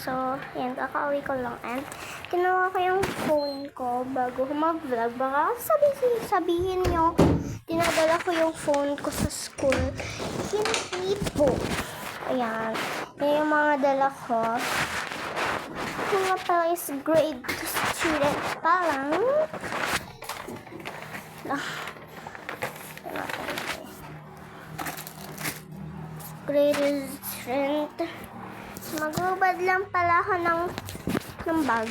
So, yan, kakauwi ko lang. And, kinuha ko yung phone ko bago mag-vlog. Baka sabihin nyo, dinadala ko yung phone ko sa school. Hindi po. Ayan. Yan yung mga dala ko. Yung nga pala is grade 2 student pa lang. Grade student. Magubad lang pala ako ng bag.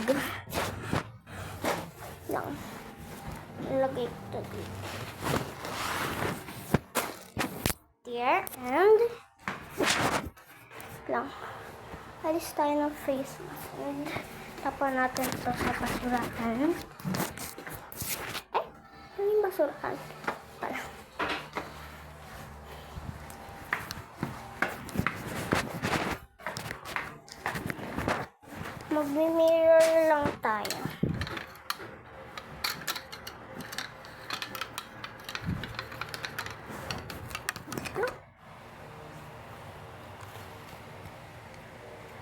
Lang. Lagay ito dito. There. And lang. Alis tayo ng face mask. And tapon natin ito sa basurahan. Ano yung basurahan? Pala. Mag-mirror lang tayo.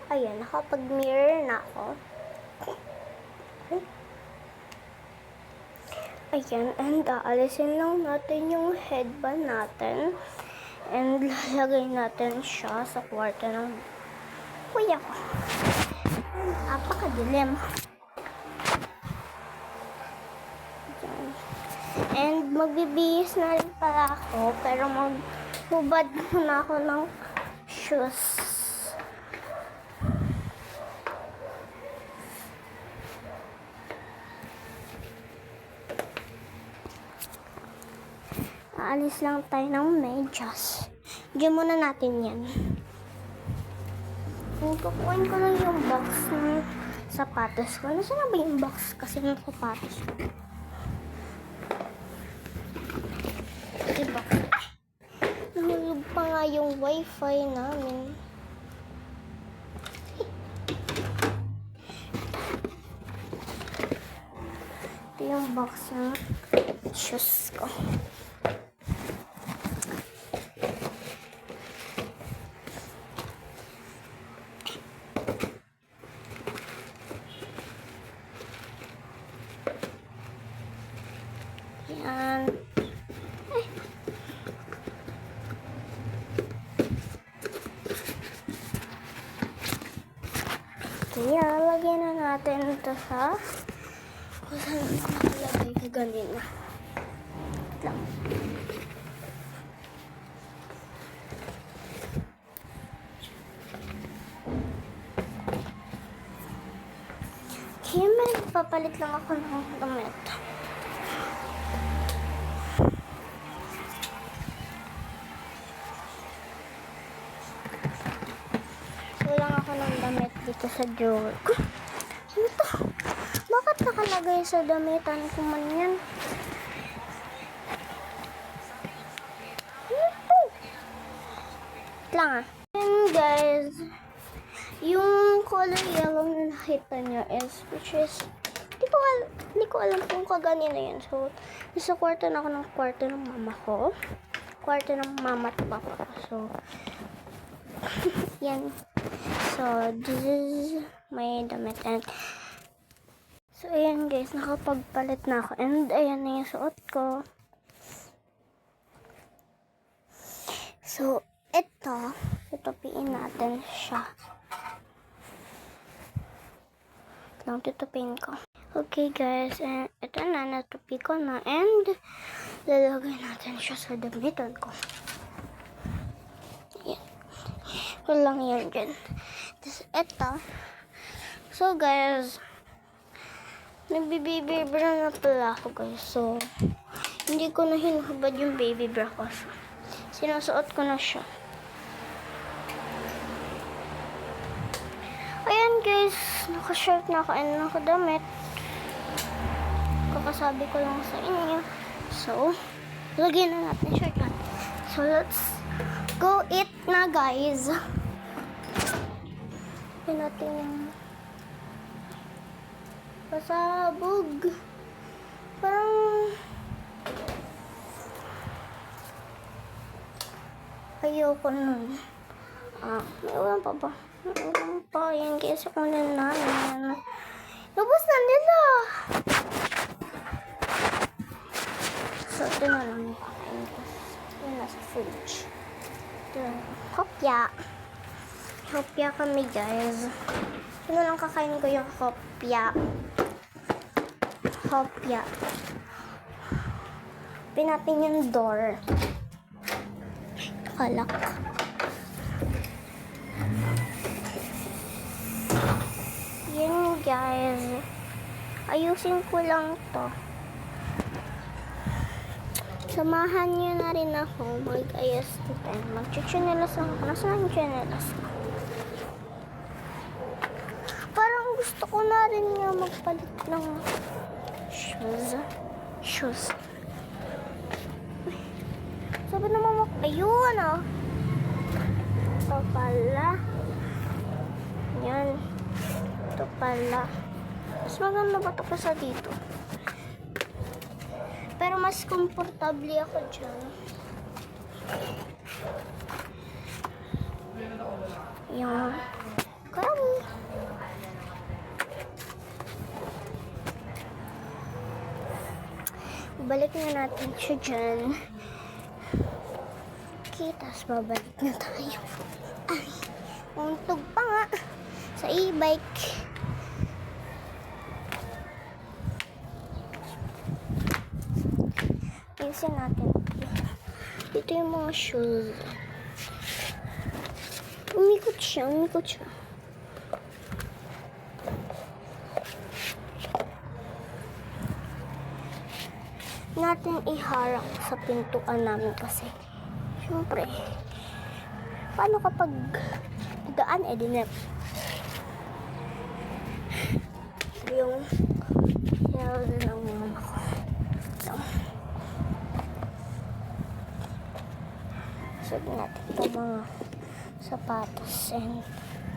Ayan, nakapag-mirror na ako. Ayan, and aalisin lang natin yung headband natin. And lalagay natin siya sa kwarto ng kuya ko. Napakadilim. And magbibihis na rin pala ako, pero magbubad muna ako ng shoes. Aalis lang tayo ng medyas. Diyan muna natin yan. Kukuhain ko lang yung box ng sapatos ko. Nasaan na ba yung box kasi ng sapatos ko? Diba? Ay! Nahulog pa nga yung wifi namin. Ito yung box ng shoes ko. Yan. Kaya, lagyan na natin ito sa kung saan ko nakalagay ka ganina. Lang. Kaya may papalit lang ako ng damit. Kulang ako ng damit dito sa drawer ko. Ano to? Bakit nakalagay sa damitan ko man yan? Ano to? Lang ah. And guys, yung color yellow na nakita nyo is, which is, hindi ko alam kung kaganina yan. So, nasa kwarto na ako ng kwarto ng mama ko. Kwarto ng mama at papa ko. So, yan. So, this is my damit. And, so, ayan guys, nakapagpalit na ako. And, ayan na yung suot ko. So, ito, tutupiin natin siya. Lang tutupiin ko. Okay guys, and ito na, natupi ko na. And, lalagay natin siya sa damitan ko. Ayan. Walang yan dyan. Tapos, ito. So, guys, nagbi-baby bra na pala ako, guys. So, hindi ko na hinubad yung baby bra ko. So, sinusuot ko na siya. Ayan, guys. Naka-shirt na ako and nakadamit. Kakasabi ko lang sa inyo. So, lagyan na natin shirt natin. So, let's go eat na, guys. Natin yung pasabog. Parang ayoko nun. May ulam pa ba? May ulam pa. Yan guys, kunin namin. Lubos na nila. So, ito na lang yung kakain ko. Yan nasa fridge. Ito na. Hopya. Hopya kami guys. Ito na lang kakain ko yung hopya. Hopya. Pinatin yung door. Kalak. Yan guys. Ayusin ko lang to. Samahan niyo na rin ako mag-ayos dito. Mag-chinelas ako. Nasaan yung chinelas ko? Parang gusto ko na rin nga magpalit ng shoes. Sabi naman ayun oh. Ito pala. Yan. Ito pala. Mas maganda ba ito pa sa dito? Pero mas komportable ako dyan. Yan. Karami. Balik na natin siya dyan. Okay, tapos babalik na tayo. Ay, untog pa nga. Sa e-bike. Ayusin natin. Dito yung mga shoes. Umikot siya. Natin iharang sa pintuan namin kasi syempre paano kapag daan dinep yung health ng mama ko. So natin itong mga sapatos and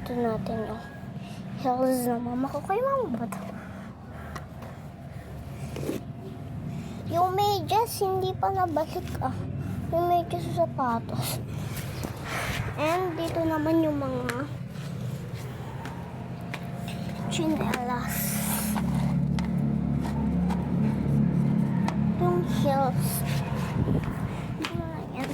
ito natin yung health ng mama ko. Kay mama ba ito? Yung medyas, hindi pa nabalik yung medyas sa sapatos. And dito naman yung mga chinelas. Yung heels. Dito na lang yan.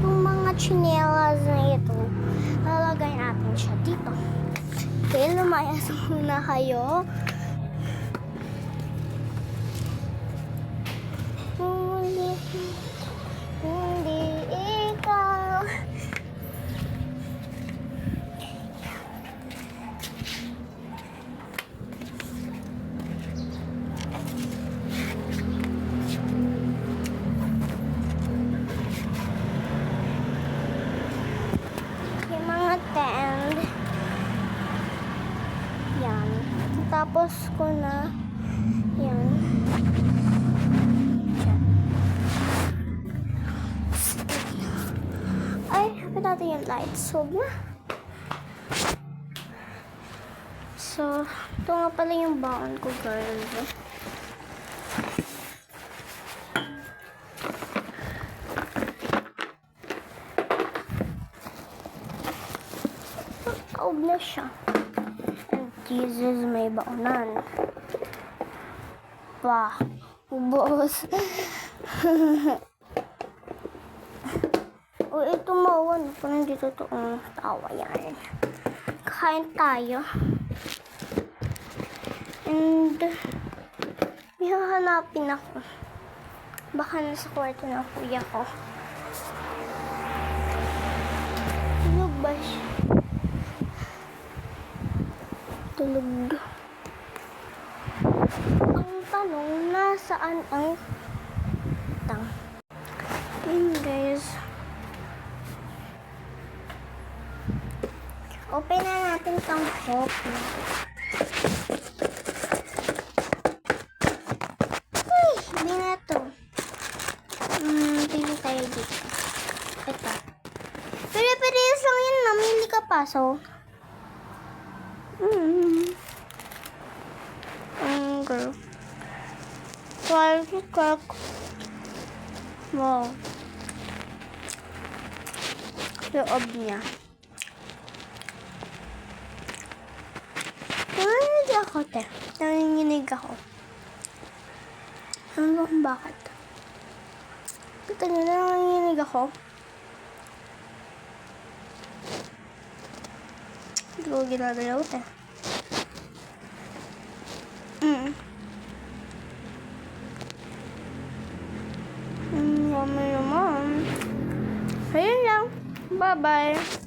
Yung mga chinelas na ito, lalagay natin siya dito. Okay, lumayas muna kayo. Hindi ikaw. Yung mga tent. Yan. Tapos ko na yan. Natin yung lights. Huwag na. So, ito nga pala yung baon ko, girls. Kaob na siya. And Jesus, may baonan. Pa. Ubos. O, ito mawan. Kung hindi totoong tawa yan. Kain tayo. And, may hahanapin ako. Baka nasa kwarto ng kuya ko. Tulog ba siya? Tulog. Ang tanong, nasaan ang tang? Yun guys. Open na natin itong hope. Uy, hindi na ito. Pili tayo dito. Ito. Pili-pilis lang yan. Namili ka pa. So, girl. So, try to check. Wow. Loob niya. Nanginginig ako, te. Nanginginig ako. Ano ba kung bakit? Kita nyo na nanginginig ako. Hindi ko ginagalaw, te. Yummy naman. Ayun lang. Bye-bye.